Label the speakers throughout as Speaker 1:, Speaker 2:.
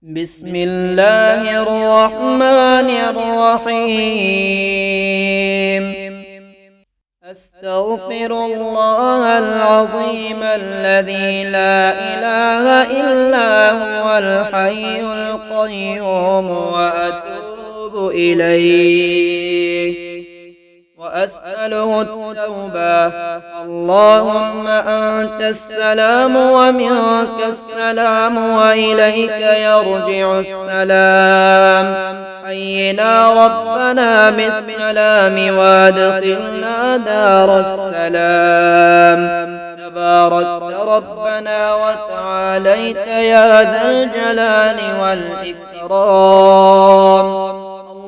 Speaker 1: بسم الله الرحمن الرحيم. أستغفر الله العظيم الذي لا إله إلا هو الحي القيوم وأتوب إليه وأسأله التوبة. اللهم أنت السلام ومنك السلام وإليك يرجع السلام. حينا ربنا بالسلام وادخلنا دار السلام. تباركت ربنا وتعاليت يا ذا الجلال والإكرام.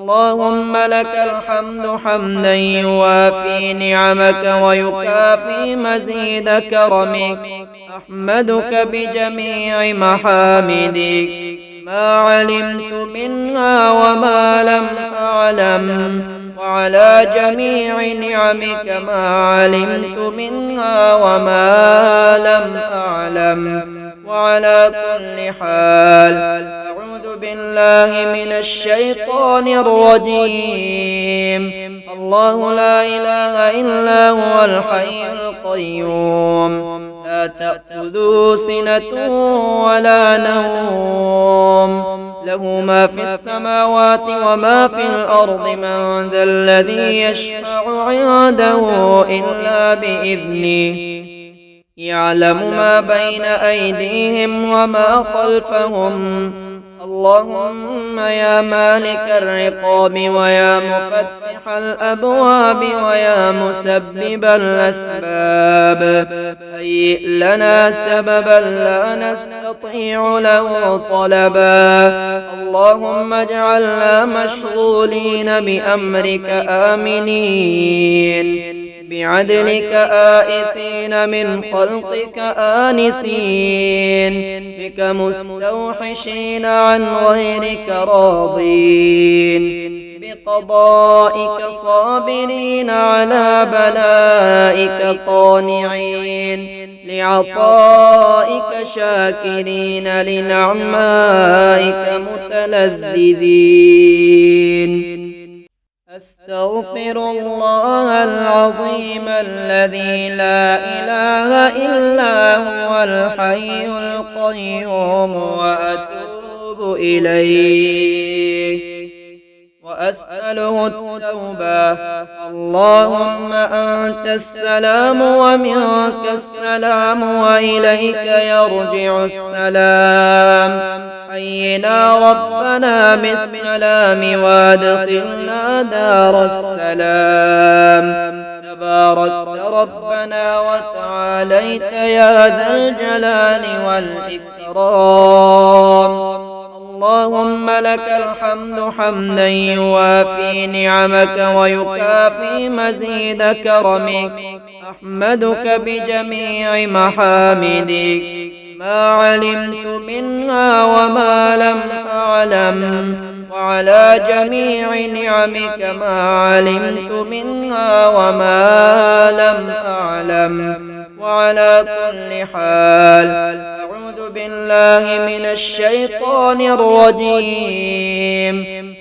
Speaker 1: اللهم لك الحمد حمدا يوافي نعمك ويكافي مزيد كرمك. أحمدك بجميع محامدك ما علمت منها وما لم أعلم، وعلى جميع نعمك ما علمت منها وما لم أعلم، وعلى كل حال أعوذ بالله من الشيطان الرجيم. الله لا إله إلا هو الحي القيوم لا تأخذه سنة ولا نوم، له ما في السماوات وما في الأرض. من ذا الذي يشفع عنده إلا بإذنه، يعلم ما بين أيديهم وما خلفهم. اللهم يا مالك الرقاب ويا مفتح الأبواب ويا مسبب الأسباب، هيئ لنا سببا لا نستطيع له طلبا. اللهم اجعلنا مشغولين بأمرك آمنين، بعدلك آئسين من خلقك آنسين، بك مستوحشين عن غيرك راضين، بقضائك صابرين على بلائك طانعين، لعطائك شاكرين لنعمائك متلذذين. أستغفر الله العظيم الذي لا إله إلا هو الحي القيوم وأتوب إليه وأسأله التوبة. اللهم أنت السلام ومنك السلام وإليك يرجع السلام. حينا ربنا بالسلام وادخلنا دار السلام. تباركت ربنا وتعاليت يا ذا الجلال والإكرام. اللهم لك الحمد حمدا يوافي نعمك ويكافي مزيد كرمك. أحمدك بجميع محامدك ما علمت منها وما لم أعلم، وعلى جميع نعمك ما علمت منها وما لم أعلم، وعلى كل حال أعوذ بالله من الشيطان الرجيم.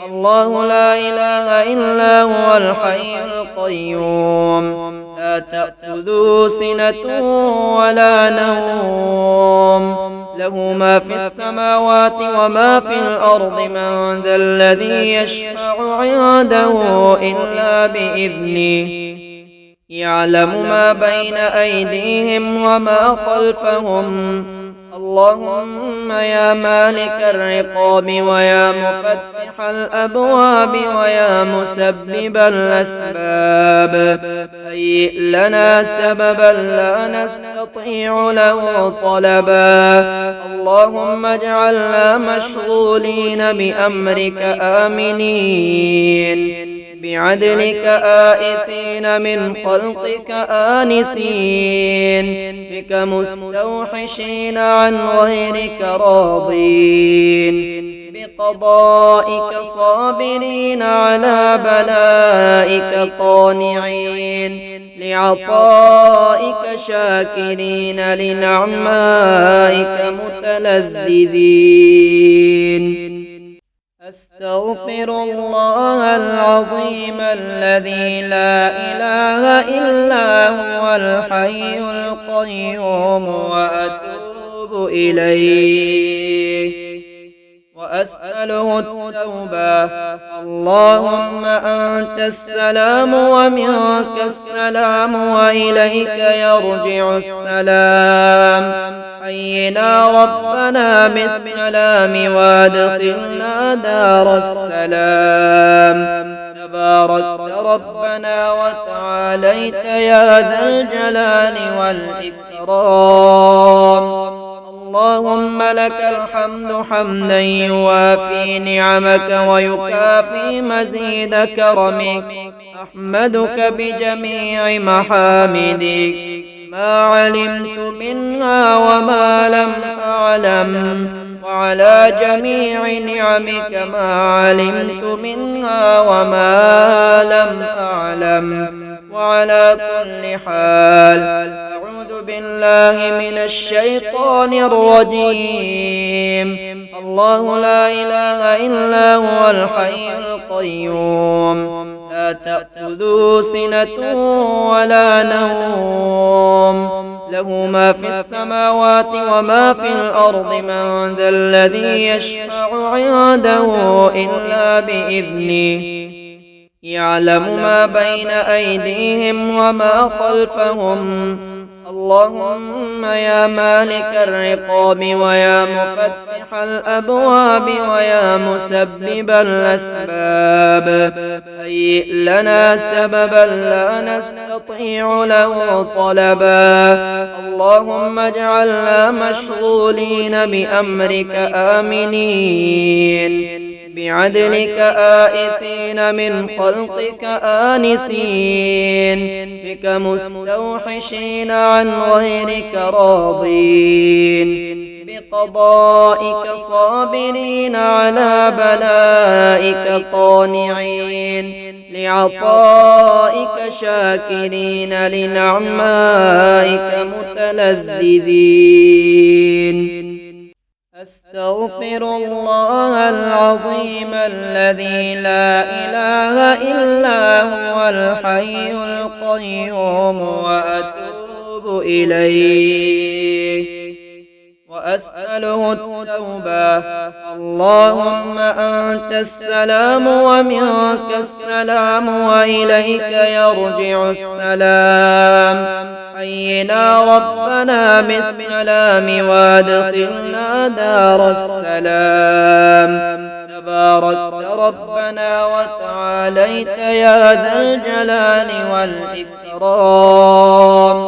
Speaker 1: الله لا إله إلا هو الحي القيوم لا تأخذه سنة ولا نوم، له ما في السماوات وما في الأرض. من ذا الذي يشفع عنده إلا بإذنه، يعلم ما بين أيديهم وما خلفهم. اللهم يا مالك الرقاب ويا مفتح الأبواب ويا مسبب الأسباب، هيئ لنا سببا لا نستطيع له طلبا. اللهم اجعلنا مشغولين بأمرك آمنين، بعدلك آئسين من خلقك آنسين، بك مستوحشين عن غيرك راضين، بقضائك صابرين على بلائك طانعين، لعطائك شاكرين لنعمائك متلذذين. أستغفر الله العظيم الذي لا إله إلا هو الحي القيوم وأتوب إليه وأسأله التوبة. اللهم أنت السلام ومنك السلام وإليك يرجع السلام. حينا ربنا بالسلام وادخلنا دار السلام. تباركت ربنا وتعاليت يا ذا الجلال والإكرام. اللهم لك الحمد حمدا يوافي نعمك ويكافي مزيد كرمك. أحمدك بجميع محامدك ما علمت منها وما لم أعلم، وعلى جميع نعمك ما علمت منها وما لم أعلم، وعلى كل حال أعوذ بالله من الشيطان الرجيم. الله لا إله إلا هو الحي القيوم لا تأخذه سنة ولا نوم، له ما في السماوات وما في الأرض. من ذا الذي يشفع عنده إلا بإذنه. يعلم ما بين أيديهم وما خلفهم. اللهم يا مالك الرقاب ويا مفتح الأبواب ويا مسبب الأسباب، هيئ لنا سببا لا نستطيع له طلبا. اللهم اجعلنا مشغولين بأمرك آمنين، بعدلك آئسين من خلقك آنسين، بك مستوحشين عن غيرك راضين، بقضائك صابرين على بلائك طانعين، لعطائك شاكرين لنعمائك متلذذين. أستغفر الله العظيم الذي لا إله إلا هو الحي القيوم وأتوب إليه وأسأله التوبة. اللهم أنت السلام ومنك السلام وإليك يرجع السلام. حينا ربنا بالسلام وادخلنا دار السلام. تباركت ربنا وتعاليت يا ذا الجلال والإكرام.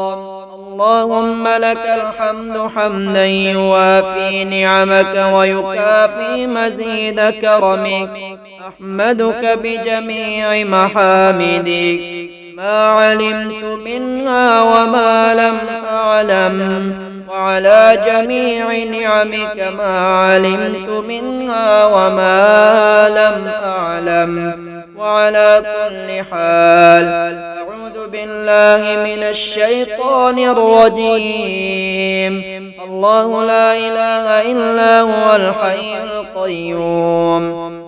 Speaker 1: اللهم لك الحمد حمدا يوافي نعمك ويكافي مزيد كرمك. أحمدك بجميع محامدك ما علمت منها وما لم أعلم، وعلى جميع نعمك ما علمت منها وما لم أعلم، وعلى كل حال أعوذ بالله من الشيطان الرجيم. الله لا إله إلا هو الحي القيوم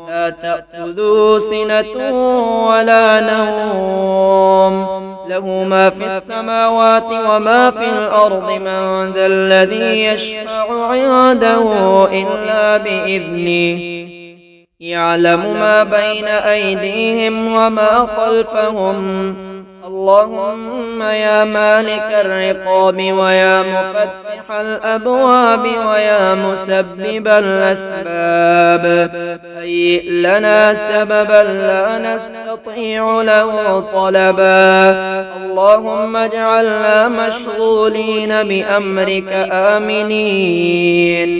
Speaker 1: لا تأخذه سنة ولا نوم، له ما في السماوات وما في الأرض. من ذا الذي يشفع عنده إلا بإذنه. يعلم ما بين أيديهم وما خلفهم. اللهم يا مالك الرقاب ويا مفتح الأبواب ويا مسبب الأسباب، هيئ لنا سببا لا نستطيع له طلبا. اللهم اجعلنا مشغولين بأمرك آمنين،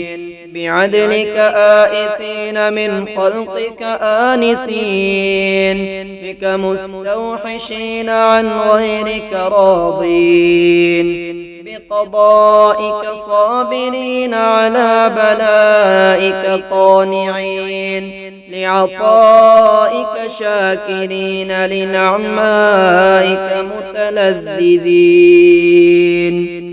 Speaker 1: بعدلك آئسين من خلقك آنسين، بك مستوحشين عن غيرك راضين، بقضائك صابرين على بلائك طانعين، لعطائك شاكرين لنعمائك متلذذين.